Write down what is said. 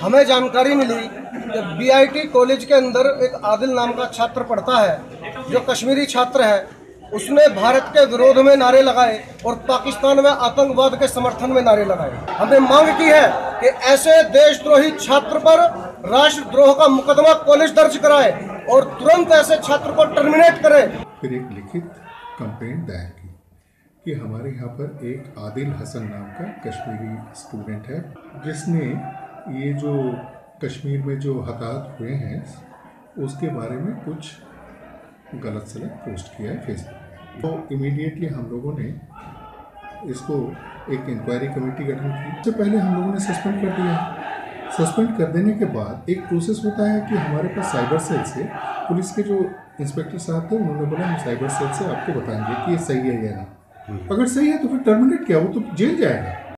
हमें जानकारी मिली कि बीआईटी कॉलेज के अंदर एक आदिल नाम का छात्र पढ़ता है, जो कश्मीरी छात्र है। उसने भारत के विरोध में नारे लगाए और पाकिस्तान में आतंकवाद के समर्थन में नारे लगाए। हमने मांग की है कि ऐसे देशद्रोही छात्र पर राष्ट्रद्रोह का मुकदमा पुलिस दर्ज कराए और तुरंत ऐसे छात्र को टर्मिनेट करे। फिर एक लिखित कंप्लेंट दायर की कि हमारे यहाँ पर एक आदिल हसन नाम का कश्मीरी स्टूडेंट है, जिसने ये जो कश्मीर में जो हताहत हुए हैं उसके बारे में कुछ गलत सलत पोस्ट किया है फेसबुक। तो इमीडिएटली हम लोगों ने इसको एक इंक्वायरी कमेटी गठन की। इससे पहले हम लोगों ने सस्पेंड कर दिया। सस्पेंड कर देने के बाद एक प्रोसेस होता है कि हमारे पास साइबर सेल से पुलिस के जो इंस्पेक्टर साहब थे, उन्होंने बोला हम साइबर सेल से आपको बताएंगे कि ये सही है या नहीं। अगर सही है तो फिर टर्मिनेट किया, वो तो जेल जाएगा।